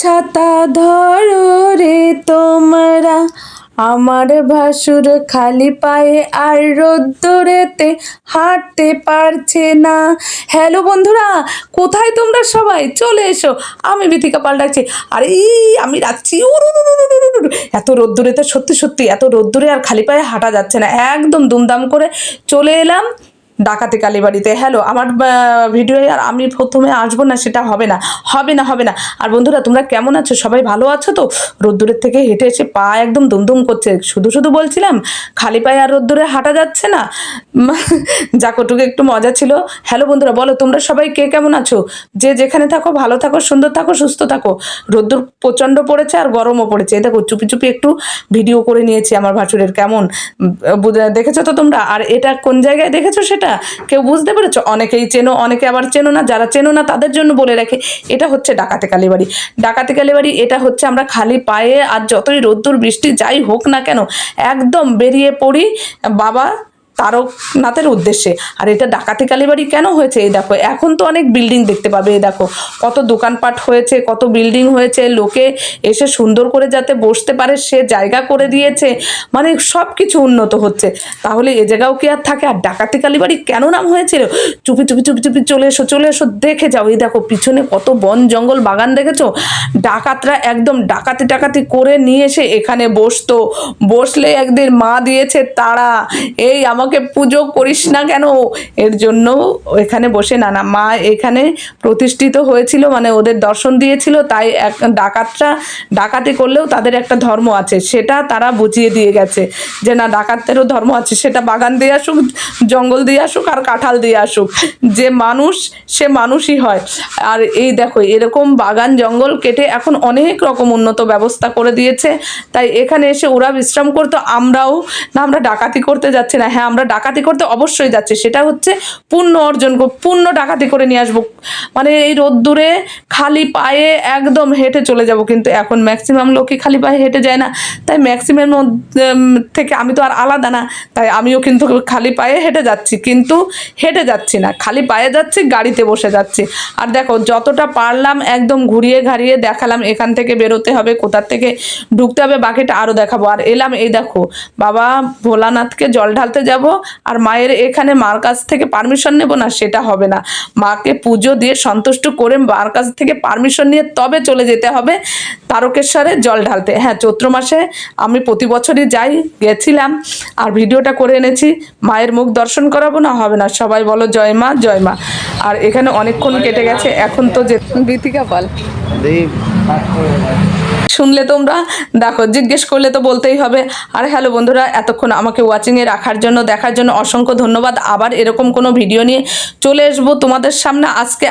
ছাতা ধরো রে তোমরা, আমার ভাসুর খালি পায়ে আর রোদ্দুরেতে হাঁটতে পারছে না। হ্যালো বন্ধুরা, কোথায় তোমরা সবাই? চলে এসো, আমি বিথিকা পাল ডাকছি। আর আমি ডাকছি এত রোদ্দুরেতে, সত্যি সত্যি এত রোদ্দুরে আর খালি পায়ে হাঁটা যাচ্ছে না, একদম দুমদাম করে চলে এলাম ডাকাতি কালীবাড়িতে। হ্যালো, আমার ভিডিও আর আমি প্রথমে আসবো না, সেটা হবে না, হবে না, হবে না। আর বন্ধুরা, তোমরা কেমন আছো? সবাই ভালো আছো তো? রোদ্দুরের থেকে হেঁটে এসে পা একদম দুমদুম করছে। শুধু শুধু বলছিলাম খালি পায়ে আর রোদ্দুরে হাঁটা যাচ্ছে না, যাকটুকু একটু মজা ছিল। হ্যালো বন্ধুরা, বলো তোমরা সবাই কে কেমন আছো? যে যেখানে থাকো ভালো থাকো, সুন্দর থাকো, সুস্থ থাকো। রোদ্দুর প্রচণ্ড পড়েছে আর গরমও পড়েছে। এই দেখো, চুপি চুপি একটু ভিডিও করে নিয়েছি আমার ভাসুরের। কেমন দেখেছো তো তোমরা? আর এটা কোন জায়গায় দেখেছো সেটা কেউ বুঝতে পেরেছো? অনেকেই চেনো, অনেকে আবার চেনো না। যারা চেনো না তাদের জন্য বলে রাখে, এটা হচ্ছে ডাকাতি কালীবাড়ি। ডাকাতি কালীবাড়ি এটা হচ্ছে, আমরা খালি পায়ে আর যতই রোদ্দুর বৃষ্টি যাই হোক না কেন একদম বেরিয়ে পড়ি বাবা তারকনাথের উদ্দেশ্যে। আর এটা ডাকাতি কালীবাড়ি কেন হয়েছে? এই দেখো, এখন তো অনেক বিল্ডিং দেখতে পাবে। এই দেখো কত দোকানপাট হয়েছে, কত বিল্ডিং হয়েছে, লোকে এসে সুন্দর করে যাতে বসতে পারে সে জায়গা করে দিয়েছে, মানে সব কিছু উন্নত হচ্ছে। তাহলে এ জায়গাও কি আর থাকে? আর ডাকাতি কালীবাড়ি কেন নাম হয়েছিল? চুপি চুপি চুপি চুপি চলে এসো, চলে এসো, দেখে যাও। এই দেখো পিছনে কত বন জঙ্গল বাগান দেখেছো? ডাকাতরা একদম ডাকাতি টাকাতি করে নিয়ে এসে এখানে বসতো। বসলে একদিন মা দিয়েছে তারা, এই আমাকে পুজো করিস না কেন, এর জন্য এখানে বসে নানা মা এখানে প্রতিষ্ঠিত হয়েছিল, মানে ওদের দর্শন দিয়েছিল। তাই ডাকাতরা ডাকাতি করলেও তাদের একটা ধর্ম আছে, সেটা তারা বুঝিয়ে দিয়ে গেছে যে না, ডাকাতেরও ধর্ম আছে, সেটা বাগান দিয়ে আসুক, জঙ্গল দিয়ে আসুক, আর কাঁঠাল দিয়ে আসুক, যে মানুষ সে মানুষই হয়। আর এই দেখো, এরকম বাগান জঙ্গল কেটে এখন অনেক রকম উন্নত ব্যবস্থা করে দিয়েছে। তাই এখানে এসে ওরা বিশ্রাম করতো, আমরাও না, আমরা ডাকাতি করতে যাচ্ছি না, হ্যাঁ আমরা ডাকাতি করতে অবশ্যই যাচ্ছি। সেটা হচ্ছে পুণ্য অর্জন, পুণ্য ডাকাতি করে নিয়ে আসবো। মানে এই রোদ্দুরে খালি পায়ে একদম হেঁটে চলে যাব। কিন্তু এখন ম্যাক্সিমাম লোকই খালি পায়ে হেঁটে যায় না, তাই ম্যাক্সিমাম থেকে আমি তো আর আলাদা না, তাই আমিও কিন্তু খালি পায়ে হেঁটে যাচ্ছি। কিন্তু হেঁটে যাচ্ছি না, খালি পায়ে যাচ্ছি, গাড়িতে বসে যাচ্ছি। আর দেখো, যতটা পারলাম একদম ঘুরিয়ে ঘাড়িয়ে দেখালাম। এখান থেকে বেরোতে হবে, কোথার থেকে ঢুকতে হবে, বাকিটা আরও দেখাবো। আর এলাম, এই দেখো বাবা ভোলানাথকে জল ঢালতে যাব। আর মায়ের এখানে মার কাছ থেকে পারমিশন নেব না, সেটা হবে না। মাকে পুজো দিয়ে সন্তুষ্ট করে মার কাছ থেকে পারমিশন নিয়ে তবে চলে যেতে হবে তারকেশ্বরে জল ঢালতে। হ্যাঁ, চৈত্র মাসে আমি প্রতি বছরই যাই, গেছিলাম আর ভিডিওটা করে এনেছি। মায়ের মুখ দর্শন করাবো না, হবে না। সবাই বলো জয় মা, জয় মা। আর এখানে অনেকক্ষণ কেটে গেছে, এখন তো যে বিথিকা পাল শুনলে তোমরা, দেখো জিজ্ঞেস করলে তো বলতেই হবে। আর হ্যালো বন্ধুরা, এতক্ষণ আমাকে ওয়াচিংয়ে রাখার জন্য, দেখার জন্য অসংখ্য ধন্যবাদ। আবার এরকম কোনো ভিডিও নিয়ে চলে আসবো তোমাদের সামনে। আজকে